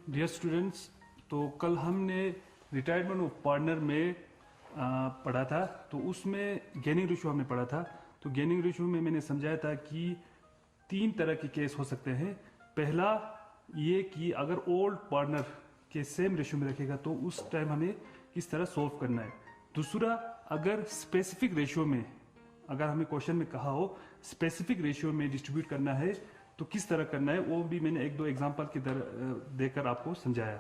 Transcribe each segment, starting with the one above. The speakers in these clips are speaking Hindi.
डियर स्टूडेंट्स, तो कल हमने रिटायरमेंट ऑफ पार्टनर में पढ़ा था। तो उसमें गेनिंग रेशियो हमने पढ़ा था। तो गेनिंग रेशियो में मैंने समझाया था कि 3 तरह के केस हो सकते हैं। पहला ये कि अगर ओल्ड पार्टनर के सेम रेशियो में रखेगा तो उस टाइम हमें किस तरह सॉल्व करना है। दूसरा, अगर स्पेसिफिक रेशियो में, अगर हमें क्वेश्चन में कहा हो स्पेसिफिक रेशियो में डिस्ट्रीब्यूट करना है तो किस तरह करना है, वो भी मैंने 1-2 एग्जांपल की देकर आपको समझाया।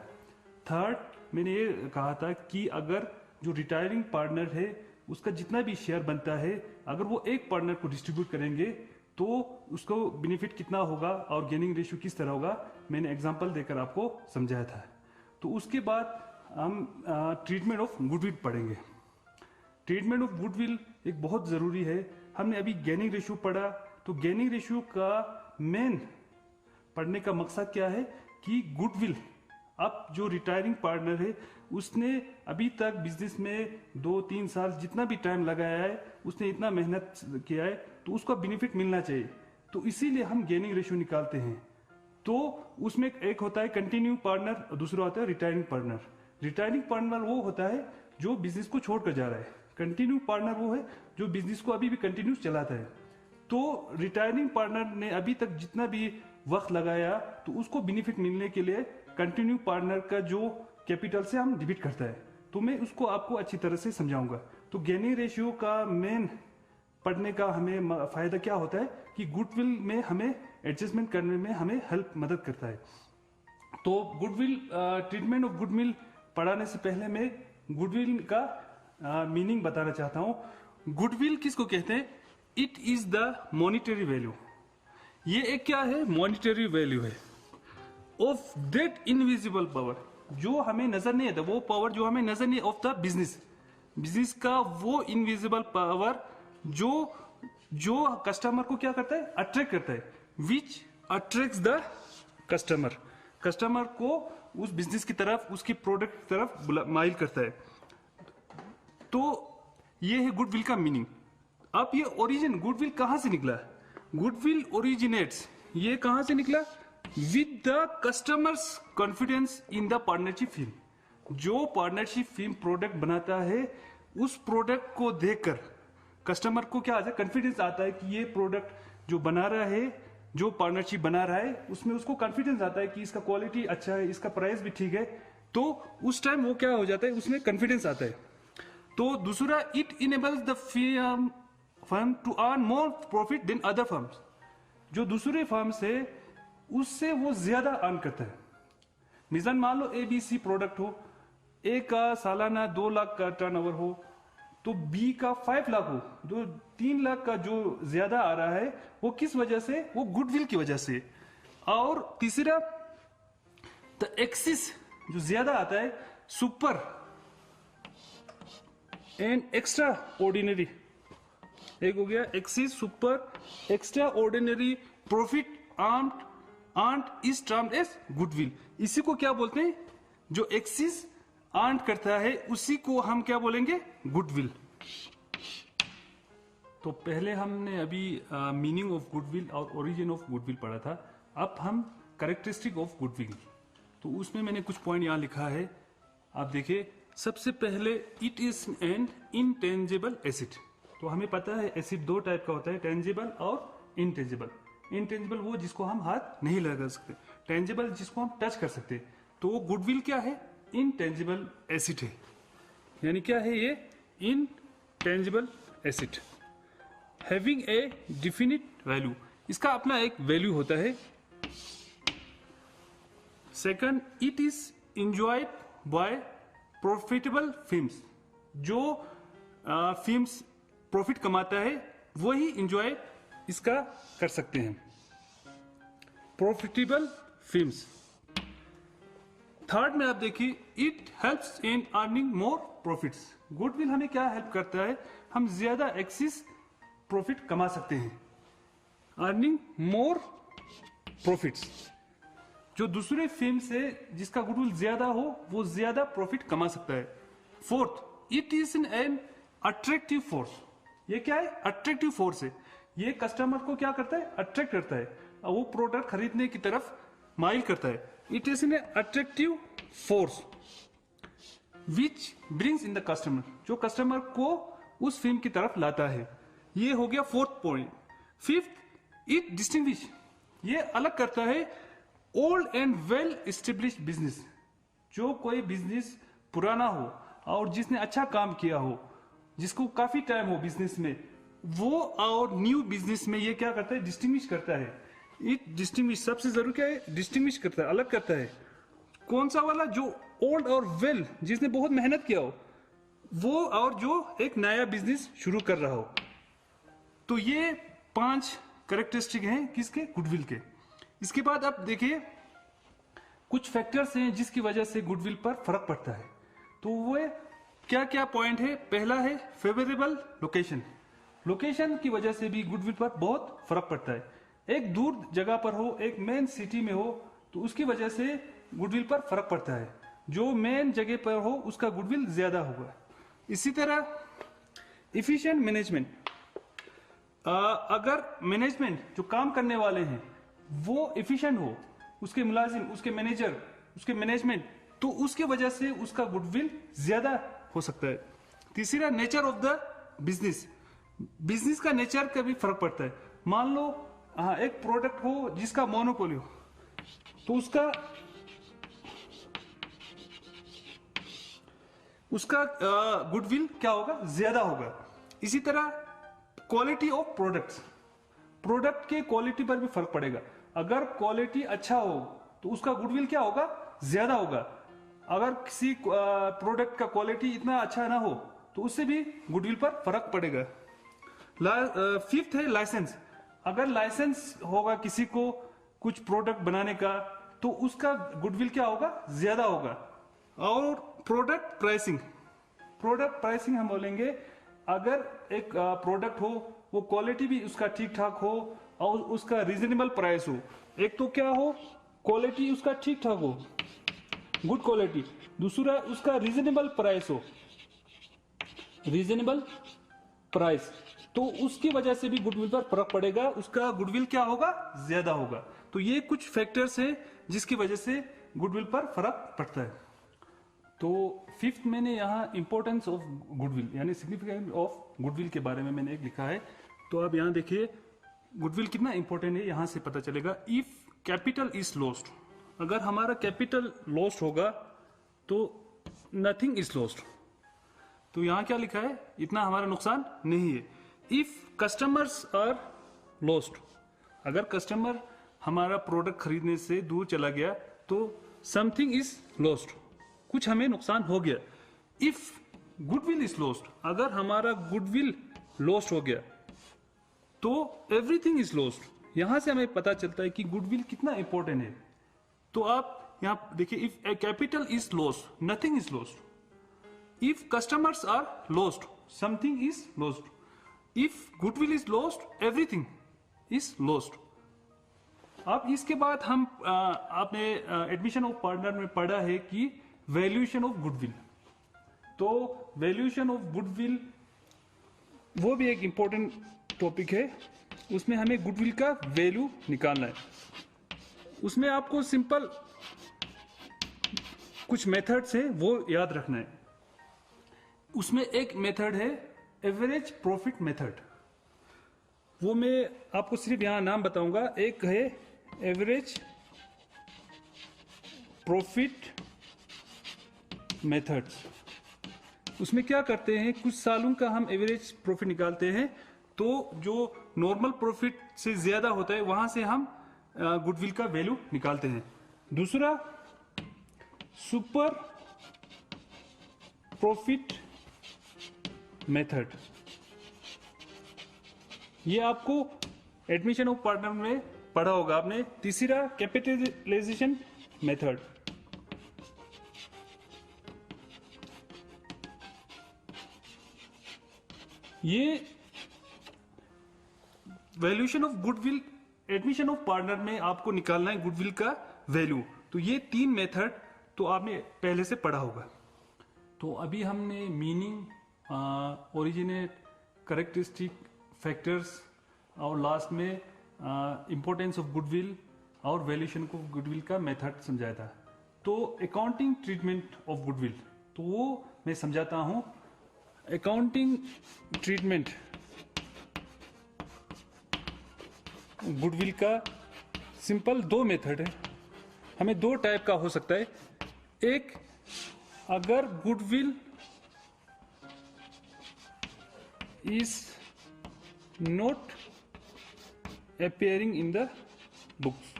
थर्ड, मैंने ये कहा था कि अगर जो रिटायरिंग पार्टनर है उसका जितना भी शेयर बनता है, अगर वो एक पार्टनर को डिस्ट्रीब्यूट करेंगे तो उसको बेनिफिट कितना होगा और गेनिंग रेशियो किस तरह होगा, मैंने एग्जांपल देकर आपको समझाया था। तो उसके बाद हम ट्रीटमेंट ऑफ गुडविल पढ़ेंगे। ट्रीटमेंट ऑफ गुडविल एक बहुत ज़रूरी है। हमने अभी गेनिंग रेशियो पढ़ा, तो गेनिंग रेशियो का मेन पढ़ने का मकसद क्या है कि गुडविल, अब जो रिटायरिंग पार्टनर है उसने अभी तक बिजनेस में 2-3 साल जितना भी टाइम लगाया है, उसने इतना मेहनत किया है, तो उसका बेनिफिट मिलना चाहिए। तो इसीलिए हम गेनिंग रेशियो निकालते हैं। तो उसमें एक होता है कंटिन्यू पार्टनर, दूसरा होता है रिटायरिंग पार्टनर। रिटायरिंग पार्टनर वो होता है जो बिजनेस को छोड़कर जा रहा है। कंटिन्यू पार्टनर वो है जो बिजनेस को अभी भी कंटिन्यू चलाता है। तो रिटायरिंग पार्टनर ने अभी तक जितना भी वक्त लगाया तो उसको बेनिफिट मिलने के लिए कंटिन्यू पार्टनर का जो कैपिटल से हम डिबिट करता है। तो मैं उसको आपको अच्छी तरह से समझाऊंगा। तो गेनिंग रेशियो का मेन पढ़ने का हमें फायदा क्या होता है कि गुडविल में हमें एडजस्टमेंट करने में हमें हेल्प मदद करता है। तो गुडविल, ट्रीटमेंट ऑफ गुडविल पढ़ाने से पहले मैं गुडविल का मीनिंग बताना चाहता हूं। गुडविल किसको कहते हैं? It is the monetary value. ये एक क्या है? मॉनिटरी वैल्यू है ऑफ दैट इनविजिबल पावर, जो हमें नजर नहीं आता, वो पावर जो हमें नजर नहीं, ऑफ द बिजनेस का वो इनविजिबल पावर जो कस्टमर को क्या करता है? अट्रैक्ट करता है। विच अट्रैक्ट्स द कस्टमर को उस बिजनेस की तरफ, उसकी प्रोडक्ट की तरफ माइल करता है। तो ये है गुडविल का मीनिंग। अब ये ओरिजिन गुडविल कहां से निकला? गुडविल ओरिजिनेट्स, ये कहां से निकला? With the customers confidence in the partnership film. जो पार्टनरशिप फिल्म प्रोडक्ट बनाता है, उस प्रोडक्ट को देखकर कस्टमर को क्या आता है? कॉन्फिडेंस आता है कि ये प्रोडक्ट जो बना रहा है, जो पार्टनरशिप बना रहा है, उसमें उसको कॉन्फिडेंस आता है कि इसका क्वालिटी अच्छा है, इसका प्राइस भी ठीक है। तो उस टाइम वो क्या हो जाता है? उसमें कॉन्फिडेंस आता है। तो दूसरा, it enables the firm to earn more profit than other firms. जो दूसरे फर्म से, उससे वो ज्यादा अर्न करता है। मिसाल मान लो ABC प्रोडक्ट हो, A का सालाना 2 लाख का टर्नओवर हो, तो B का 5 लाख हो, तो 3 लाख का जो ज्यादा आ रहा है वो किस वजह से? वो गुडविल की वजह से। और तीसरा, द एक्सिस जो ज्यादा आता है, सुपर एंड एक्स्ट्रा ऑर्डिनरी, एक हो गया excess, super, extraordinary profit earned is termed as goodwill. इसी को क्या बोलते हैं? जो एक्सिस अर्न करता है उसी को हम क्या बोलेंगे? गुडविल। तो पहले हमने अभी मीनिंग ऑफ गुडविल और ओरिजिन ऑफ गुडविल पढ़ा था। अब हम कैरेक्टरिस्टिक ऑफ गुडविल, तो उसमें मैंने कुछ पॉइंट यहां लिखा है, आप देखिए। सबसे पहले, it is an intangible asset. तो हमें पता है एसेट 2 टाइप का होता है, टेंजिबल और इनटेंजिबल। इनटेंजिबल वो जिसको हम हाथ नहीं लगा सकते, टेंजिबल जिसको हम टच कर सकते। तो गुडविल क्या है? इनटेंजिबल एसेट है। यानी क्या है ये? Intangible asset having a definite value. इसका अपना एक वैल्यू होता है। Second, it is enjoyed bye profitable films. जो फिल्म्स प्रॉफिट कमाता है वही इंजॉय इसका कर सकते हैं, प्रॉफिटेबल फिल्म्स। थर्ड में आप देखिए, it helps in earning more profits. Goodwill हमें क्या हेल्प करता है? हम ज्यादा एक्सिस प्रॉफिट कमा सकते हैं, अर्निंग मोर प्रॉफिट्स। जो दूसरे फिल्म से जिसका गुडविल ज्यादा हो, वो ज्यादा प्रॉफिट कमा सकता है। Fourth, it is an attractive force. ये क्या है? अट्रैक्टिव फोर्स है। ये कस्टमर को क्या करता है? अट्रैक्ट करता है, वो प्रोडक्ट खरीदने की तरफ माइल करता है। It is in attractive force which brings in the customer, जो कस्टमर को उस फिल्म की तरफ लाता है। ये हो गया fourth point. Fifth, it distinguish, ये अलग करता है old and well established business. जो कोई बिजनेस पुराना हो और जिसने अच्छा काम किया हो, जिसको काफी टाइम हो बिजनेस में, वो और न्यू बिजनेस में ये क्या करता है, डिस्टिंग्विश करता है। इट डिस्टिंग्विश, सबसे जरूरी क्या है, डिस्टिंग्विश करता है, अलग करता है। कौन सा वाला, जो ओल्ड और वेल, जिसने बहुत मेहनत किया हो वो, और जो एक नया बिजनेस शुरू कर रहा हो। तो ये 5 कैरेक्टरिस्टिक हैं किसके, गुडविल के। इसके बाद आप देखिए कुछ फैक्टर्स हैं जिसकी वजह से गुडविल पर फर्क पड़ता है। तो वो क्या क्या पॉइंट है। पहला है फेवरेबल लोकेशन। लोकेशन की वजह से भी गुडविल पर बहुत फर्क पड़ता है। एक दूर जगह पर हो, एक मेन सिटी में हो, तो उसकी वजह से गुडविल पर फर्क पड़ता है। जो मेन जगह पर हो उसका गुडविल ज्यादा होगा। इसी तरह इफिशिएंट मैनेजमेंट, अगर मैनेजमेंट जो काम करने वाले हैं वो इफिशिएंट हो, उसके मुलाजिम, उसके मैनेजर, उसके मैनेजमेंट, तो उसके वजह से उसका गुडविल ज्यादा हो सकता है। तीसरा, nature of the business. Business का नेचर का भी फर्क पड़ता है। मान लो एक प्रोडक्ट हो जिसका मोनोपोली हो, तो उसका गुडविल क्या होगा, ज्यादा होगा। इसी तरह क्वालिटी ऑफ प्रोडक्ट्स, प्रोडक्ट के क्वालिटी पर भी फर्क पड़ेगा। अगर क्वालिटी अच्छा हो तो उसका गुडविल क्या होगा, ज्यादा होगा। अगर किसी प्रोडक्ट का क्वालिटी इतना अच्छा ना हो तो उससे भी गुडविल पर फर्क पड़ेगा। फिफ्थ है लाइसेंस। अगर लाइसेंस होगा किसी को कुछ प्रोडक्ट बनाने का तो उसका गुडविल क्या होगा, ज्यादा होगा। और प्रोडक्ट प्राइसिंग, प्रोडक्ट प्राइसिंग हम बोलेंगे अगर एक प्रोडक्ट हो वो क्वालिटी भी उसका ठीक ठाक हो और उसका रीजनेबल प्राइस हो। एक तो क्या हो, क्वालिटी उसका ठीक ठाक हो, गुड क्वालिटी। दूसरा उसका रीजनेबल प्राइस हो, रीजनेबल प्राइस, तो उसकी वजह से भी गुडविल पर फर्क पड़ेगा, उसका गुडविल क्या होगा, ज्यादा होगा। तो ये कुछ फैक्टर्स हैं जिसकी वजह से गुडविल पर फर्क पड़ता है। तो फिफ्थ मैंने यहाँ इंपॉर्टेंस ऑफ गुडविल यानी सिग्निफिकेंस ऑफ गुडविल के बारे में मैंने एक लिखा है। तो आप यहाँ देखिए गुडविल कितना इंपॉर्टेंट है, यहाँ से पता चलेगा। इफ कैपिटल इज लॉस्ट, अगर हमारा कैपिटल लॉस्ट होगा तो नथिंग इज लॉस्ट। तो यहाँ क्या लिखा है, इतना हमारा नुकसान नहीं है। इफ कस्टमर्स आर लॉस्ट, अगर कस्टमर हमारा प्रोडक्ट खरीदने से दूर चला गया तो समथिंग इज लॉस्ट, कुछ हमें नुकसान हो गया। इफ गुडविल इज लॉस्ट, अगर हमारा गुडविल लॉस्ट हो गया तो एवरीथिंग इज लॉस्ट। यहां से हमें पता चलता है कि गुडविल कितना इंपॉर्टेंट है। तो आप यहां देखिए, if a capital is lost nothing is lost. If customers are lost something is lost. If goodwill is lost everything is lost. अब इसके बाद हम आपने एडमिशन ऑफ पार्टनर में पढ़ा है कि वैल्यूएशन ऑफ गुडविल। तो वैल्यूएशन ऑफ गुडविल वो भी एक इंपॉर्टेंट टॉपिक है। उसमें हमें गुडविल का वैल्यू निकालना है। उसमें आपको सिंपल कुछ मेथड्स है वो याद रखना है। उसमें एक मेथड है एवरेज प्रॉफिट मेथड, वो मैं आपको सिर्फ यहां नाम बताऊंगा। एक है एवरेज प्रॉफिट मेथड्स। उसमें क्या करते हैं, कुछ सालों का हम एवरेज प्रॉफिट निकालते हैं, तो जो नॉर्मल प्रॉफिट से ज्यादा होता है वहां से हम गुडविल का वैल्यू निकालते हैं। दूसरा सुपर प्रॉफिट मेथड, ये आपको एडमिशन ऑफ पार्टनर में पढ़ा होगा आपने। तीसरा कैपिटलाइजेशन मेथड, ये valuation of goodwill admission of partner में आपको निकालना है गुडविल का वैल्यू। तो ये 3 मेथड तो आपने पहले से पढ़ा होगा। तो अभी हमने मीनिंग, ओरिजिनेट, करेक्टरिस्टिक, फैक्टर्स और लास्ट में इंपॉर्टेंस ऑफ गुडविल और वैल्यूएशन को गुडविल का मेथड समझाया था। तो अकाउंटिंग ट्रीटमेंट ऑफ गुडविल, तो वो मैं समझाता हूं। अकाउंटिंग ट्रीटमेंट गुडविल का सिंपल दो मेथड है, हमें दो टाइप का हो सकता है। एक, अगर goodwill is not appearing in the books,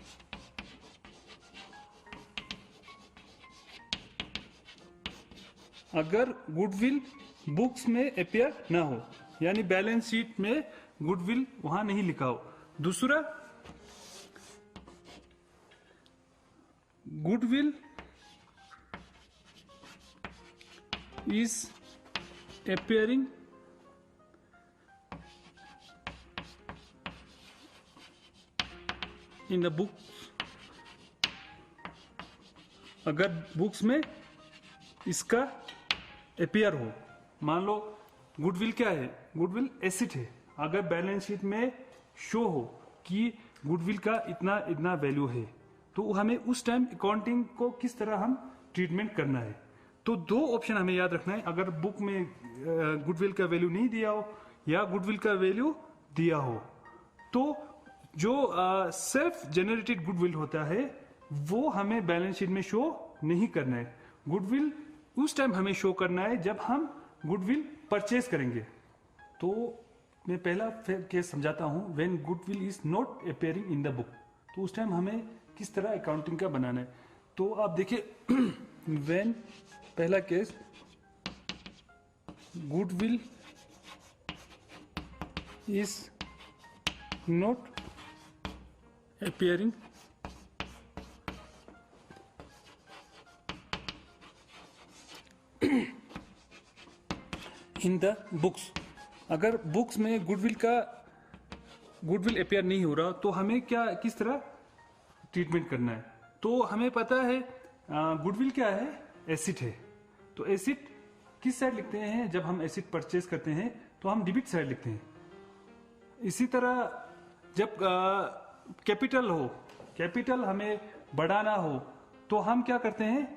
अगर गुडविल बुक्स में अपेयर ना हो, यानी बैलेंस शीट में गुडविल वहां नहीं लिखा हो। दूसरा, goodwill is appearing in the books, अगर बुक्स में इसका अपियर हो। मान लो गुडविल क्या है, गुडविल एसेट है, अगर बैलेंस शीट में शो हो कि गुडविल का इतना इतना वैल्यू है, तो हमें उस टाइम अकाउंटिंग को किस तरह हम ट्रीटमेंट करना है। तो दो ऑप्शन हमें याद रखना है, अगर बुक में गुडविल का वैल्यू नहीं दिया हो या गुडविल का वैल्यू दिया हो, तो जो सेल्फ जनरेटेड गुडविल होता है वो हमें बैलेंस शीट में शो नहीं करना है। गुडविल उस टाइम हमें शो करना है जब हम गुडविल परचेज करेंगे। तो मैं पहला केस समझाता हूं, when goodwill is not appearing in the book, तो उस टाइम हमें किस तरह अकाउंटिंग का बनाना है। तो आप देखिए व्हेन, पहला case, goodwill is not appearing in the books, अगर बुक्स में गुडविल अपेयर नहीं हो रहा, तो हमें क्या किस तरह ट्रीटमेंट करना है। तो हमें पता है गुडविल क्या है, एसेट है। तो एसेट किस साइड लिखते हैं, जब हम एसेट परचेज करते हैं तो हम डेबिट साइड लिखते हैं। इसी तरह जब कैपिटल हो, कैपिटल हमें बढ़ाना हो, तो हम क्या करते हैं,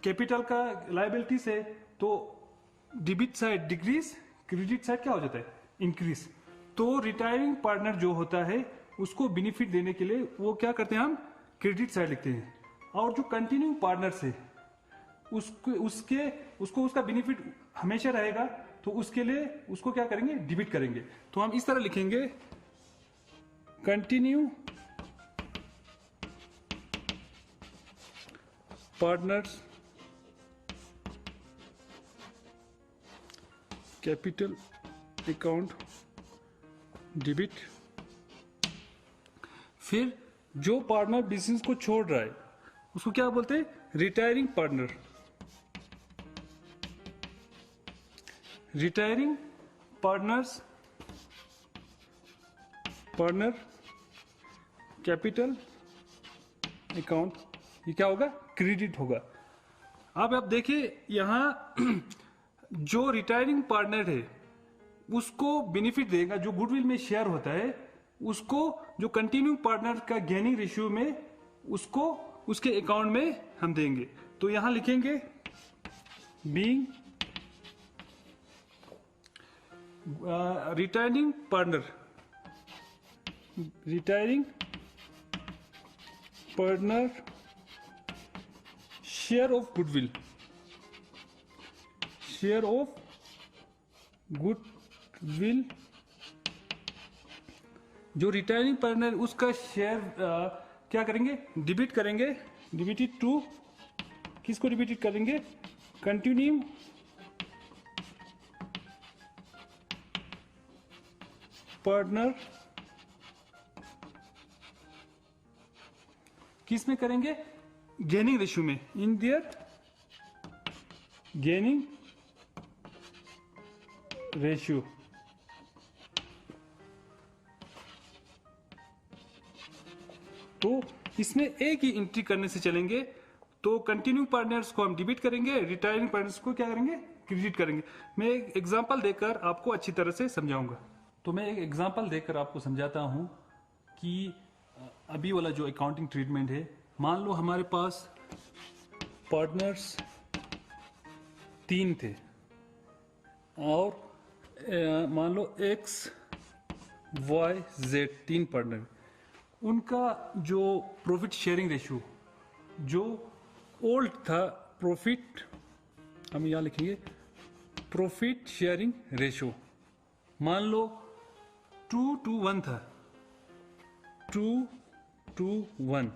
कैपिटल का लायबिलिटी से तो debit side decrease, credit side क्या हो जाता है, इंक्रीज। तो रिटायरिंग पार्टनर जो होता है उसको बेनिफिट देने के लिए वो क्या करते हैं, हम क्रेडिट साइड लिखते हैं। और जो कंटिन्यू पार्टनर से उसको उसका बेनिफिट हमेशा रहेगा, तो उसके लिए उसको क्या करेंगे, डेबिट करेंगे। तो हम इस तरह लिखेंगे, continue partners capital account debit. फिर जो पार्टनर बिजनेस को छोड़ रहा है उसको क्या बोलते हैं, retiring partner. Retiring partners partner capital account, ये क्या होगा, क्रेडिट होगा। अब आप देखिए यहां जो रिटायरिंग पार्टनर है उसको बेनिफिट देगा, जो गुडविल में शेयर होता है उसको, जो कंटिन्यू पार्टनर का गेनिंग रेशियो में उसको उसके अकाउंट में हम देंगे। तो यहां लिखेंगे being retiring partner, retiring partner share of goodwill, share of goodwill, जो रिटायरिंग पार्टनर उसका शेयर क्या करेंगे, डिबिट करेंगे। डिबिटेड टू, किसको डिबिटेड करेंगे, कंटिन्यू पार्टनर। किस में करेंगे, गेनिंग रेशियो में, इन देयर गेनिंग रेशियो। तो इसमें एक ही एंट्री करने से चलेंगे। तो कंटिन्यू पार्टनर्स को हम डिबिट करेंगे, रिटायरिंग पार्टनर्स को क्या करेंगे, क्रेडिट करेंगे। मैं एक एग्जांपल देकर आपको अच्छी तरह से समझाऊंगा। तो मैं एक एग्जांपल देकर आपको समझाता हूं कि अभी वाला जो अकाउंटिंग ट्रीटमेंट है, मान लो हमारे पास पार्टनर्स 3 थे और मान लो एक्स वाई जेड 3 पार्टनर, उनका जो प्रॉफिट शेयरिंग रेशियो जो ओल्ड था, प्रॉफिट हम यहाँ लिखेंगे प्रॉफिट शेयरिंग रेशियो, मान लो 2:1 था, 2:1।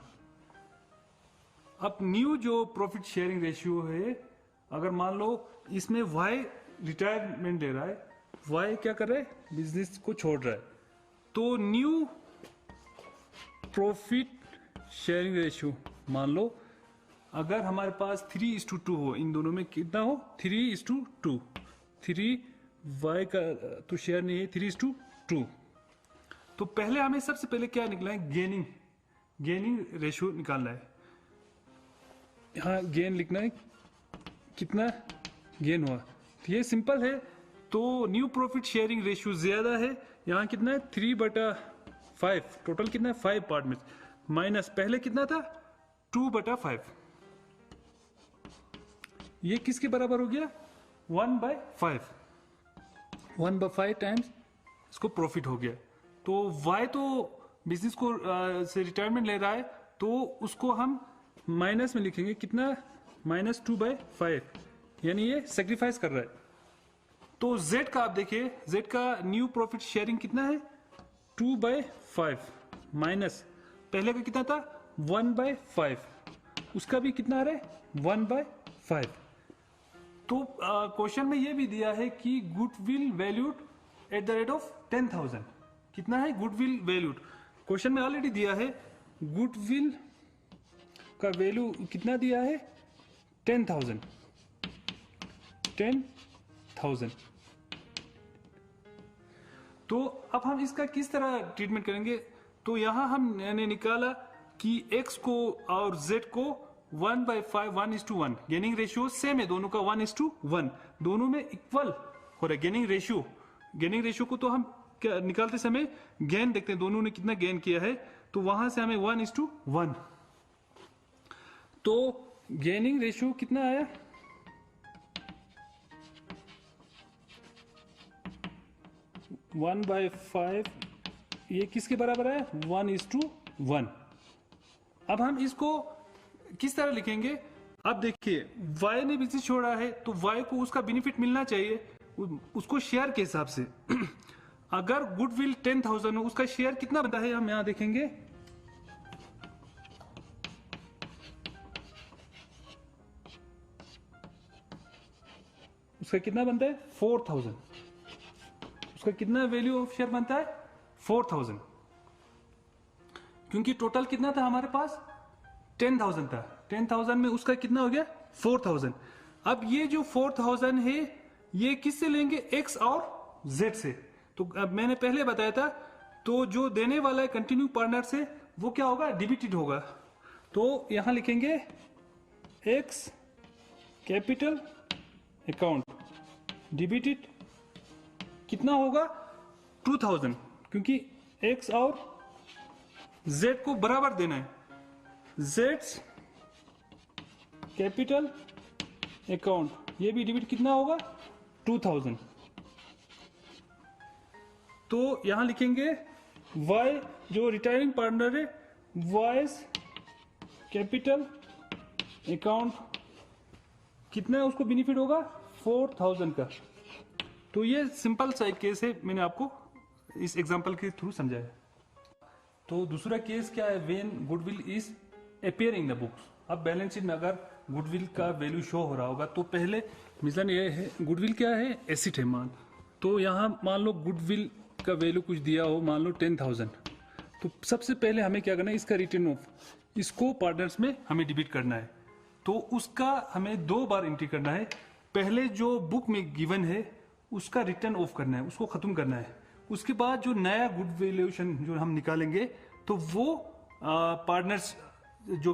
अब न्यू जो प्रॉफिट शेयरिंग रेशियो है, अगर मान लो इसमें वाई रिटायरमेंट ले रहा है, वाई क्या कर रहा है, बिजनेस को छोड़ रहा है, तो न्यू प्रॉफिट शेयरिंग रेशियो मान लो अगर हमारे पास 3:2 हो, इन दोनों में कितना हो, 3:2, 3 वाई का तो शेयर नहीं है, 3:2। तो पहले हमें सबसे पहले क्या निकला है, गेनिंग रेशियो निकालना है। यहाँ गेन लिखना है, कितना गेन हुआ, तो ये सिंपल है। तो न्यू प्रॉफिट शेयरिंग रेशियो ज्यादा है, यहाँ कितना है 3/5, टोटल कितना है 5 पार्ट में, माइनस पहले कितना था 2/5, ये किसके बराबर हो गया 1/5, 1/5 टाइम्स इसको प्रॉफिट हो गया। तो वाई तो बिजनेस को से रिटायरमेंट ले रहा है, तो उसको हम माइनस में लिखेंगे, कितना -2/5, यानी ये सेक्रीफाइस कर रहा है। तो जेड का आप देखिए, जेड का न्यू प्रॉफिट शेयरिंग कितना है 2/5 माइनस पहले का कितना था 1/5, उसका भी कितना आ रहा है 1/5। तो क्वेश्चन में ये भी दिया है कि goodwill valued at the rate of 10,000, कितना है गुडविल वैल्यूड, क्वेश्चन में ऑलरेडी दिया है गुडविल का वैल्यू कितना दिया है 10,000। तो अब हम इसका किस तरह ट्रीटमेंट करेंगे, तो यहां हमने निकाला कि x को और z को 1/5 1:1, गेनिंग रेशियो सेम है दोनों का 1:1, दोनों में इक्वल हो रहा है गेनिंग रेशियो को। तो हम क्या निकालते समय गेन देखते हैं, दोनों ने कितना गेन किया है, तो वहां से हमें 1:1, तो गेनिंग रेशियो कितना आया 1/5, ये किसके बराबर है 1:1। अब हम इसको किस तरह लिखेंगे, अब देखिए y ने बिजनेस छोड़ा है, तो y को उसका बेनिफिट मिलना चाहिए, उसको शेयर के हिसाब से। अगर गुडविल 10,000 हो, उसका शेयर कितना बनता है, हम यहां देखेंगे, उसका कितना बनता है 4,000, उसका कितना वैल्यू ऑफ शेयर बनता है 4,000, क्योंकि टोटल कितना था हमारे पास 10,000 था, 10,000 में उसका कितना हो गया 4,000। अब ये जो 4,000 है ये किससे लेंगे, x और z से। तो अब मैंने पहले बताया था, तो जो देने वाला है कंटिन्यू पार्टनर से वो क्या होगा डिबिटेड होगा, तो यहां लिखेंगे x कैपिटल अकाउंट डिबिटेड कितना होगा 2,000, क्योंकि x और z को बराबर देना है, z कैपिटल अकाउंट ये भी डिबिट कितना होगा 2,000। तो यहां लिखेंगे y जो रिटायरिंग पार्टनर है, y कैपिटल अकाउंट कितना है उसको बेनिफिट होगा 4,000 का। तो ये सिंपल सा एक केस है, मैंने आपको इस एग्जांपल के थ्रू समझाया। तो दूसरा केस क्या है, when goodwill is appear in the books. अब बैलेंस शीट में अगर गुडविल का वैल्यू शो हो रहा होगा, तो पहले मिशन ये है, गुडविल क्या है एसेट है मान, तो यहाँ मान लो गुडविल का वैल्यू कुछ दिया हो, मान लो 10,000, तो सबसे पहले हमें क्या करना है, इसका रिटर्न ऑफ, इसको पार्टनर्स में हमें डिबिट करना है। तो उसका हमें 2 बार एंट्री करना है, पहले जो बुक में गिवन है उसका रिटर्न ऑफ करना है, उसको खत्म करना है, उसके बाद जो नया गुड वैल्यूएशन जो हम निकालेंगे, तो वो पार्टनर्स जो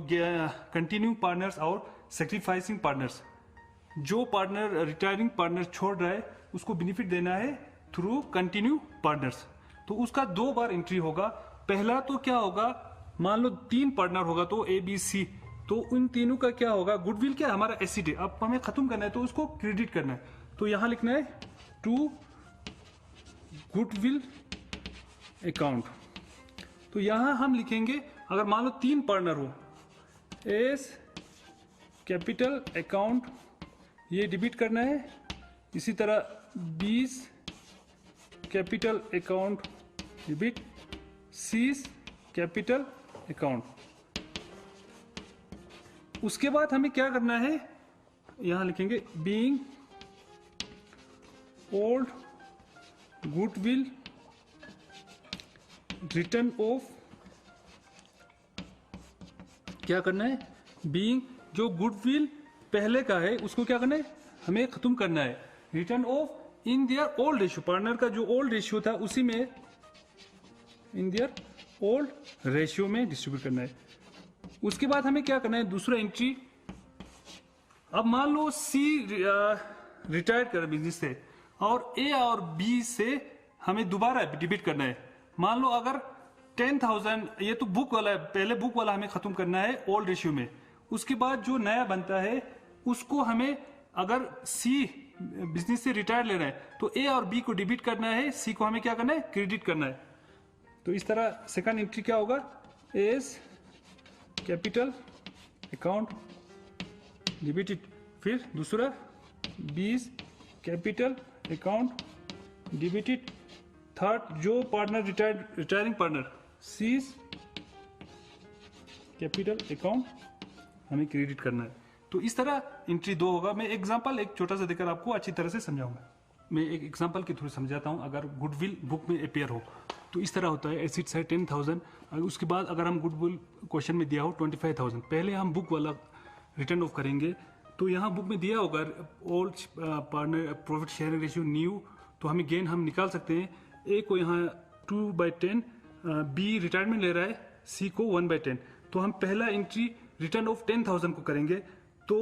कंटिन्यू पार्टनर्स और सेक्रीफाइसिंग पार्टनर्स, जो पार्टनर रिटायरिंग पार्टनर छोड़ रहा है उसको बेनिफिट देना है थ्रू कंटिन्यू पार्टनर्स। तो उसका 2 बार एंट्री होगा। पहला तो क्या होगा, मान लो 3 पार्टनर होगा तो ए बी सी, तो उन तीनों का क्या होगा, गुडविल क्या हमारा एसेट है, अब हमें खत्म करना है तो उसको क्रेडिट करना है, तो यहां लिखना है टू गुडविल अकाउंट। तो यहां हम लिखेंगे अगर मान लो 3 पार्टनर हो, एस कैपिटल अकाउंट ये डिबिट करना है, इसी तरह 20 capital account debit, seize capital account. उसके बाद हमें क्या करना है, यहां लिखेंगे being old goodwill written of, क्या करना है, बीइंग जो गुडविल पहले का है उसको क्या करना है, हमें खत्म करना है, return of in their old ratio, partner का जो ओल्ड रेशियो था उसी में इन देयर ओल्ड रेशियो में डिस्ट्रीब्यूट करना है। उसके बाद हमें क्या करना है, दूसरा एंट्री, अब मान लो सी रिटायर कर बिजनेस से और ए और बी से हमें दोबारा डिबिट करना है। मान लो अगर 10,000, ये तो बुक वाला है, पहले बुक वाला हमें खत्म करना है ओल्ड रेशियो में, उसके बाद जो नया बनता है उसको हमें, अगर सी बिजनेस से रिटायर ले रहा है तो ए और बी को डिबिट करना है, सी को हमें क्या करना है, क्रेडिट करना है। तो इस तरह सेकंड एंट्री क्या होगा, एस कैपिटल अकाउंट डिबिटेड, फिर दूसरा 20 कैपिटल अकाउंट डिबिटेड, थर्ड जो partner retiring partner seize capital account हमें क्रेडिट करना है। तो इस तरह एंट्री 2 होगा। मैं एग्जांपल एक छोटा सा देकर आपको अच्छी तरह से समझाऊंगा। मैं एक एग्जांपल के थ्रू समझाता हूं। अगर गुडविल बुक में अपेयर हो तो इस तरह होता है, एसेट्स है 10,000, उसके बाद अगर हम गुडविल क्वेश्चन में दिया हो 25,000, पहले हम बुक वाला रिटर्न ऑफ करेंगे। तो यहाँ बुक में दिया होगा old partner profit sharing ratio new, तो हमें गेन हम निकाल सकते हैं। ए को यहाँ 2/10, बी रिटायरमेंट ले रहा है, सी को 1/10। तो हम पहला एंट्री रिटर्न ऑफ 10,000 को करेंगे, तो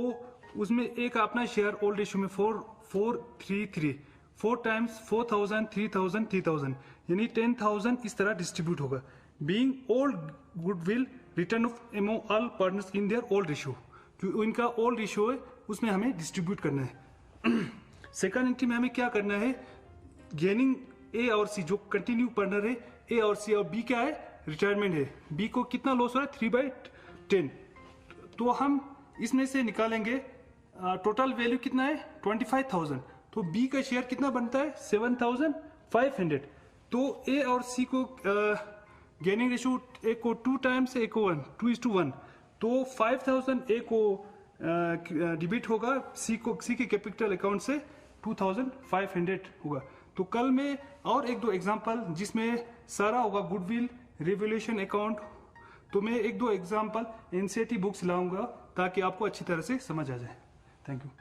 उसमें ए का अपना शेयर ओल्ड रेशियो में 4,433, 4 टाइम्स 4,000 3,000 3,000, यानी 10,000 इस तरह डिस्ट्रीब्यूट होगा। Being old goodwill written off among all partners in their old ratio, जो इनका ओल्ड रेशियो है उसमें हमें डिस्ट्रीब्यूट करना है। सेकंड एंट्री में हमें क्या करना है, गेनिंग ए और सी जो कंटिन्यू पार्टनर है, ए और सी, और बी क्या है, रिटायरमेंट है। बी को कितना लॉस हो रहा है, 3/10। तो हम इसमें से निकालेंगे टोटल वैल्यू कितना है, 25,000। तो बी का शेयर कितना बनता है, 7,500। तो ए और सी को गेनिंग रेशियो, ए को 2 टाइम्स, ए को 1, 2:1। तो 5,000 ए को डिबिट होगा, सी के कैपिटल अकाउंट से 2,500 होगा। तो कल में और 1-2 एग्जांपल जिसमें सारा होगा गुडविल रिवैल्यूएशन अकाउंट, तो मैं 1-2 एग्जांपल एनसीईआरटी बुक्स लाऊंगा ताकि आपको अच्छी तरह से समझ आ जाए। Thank you.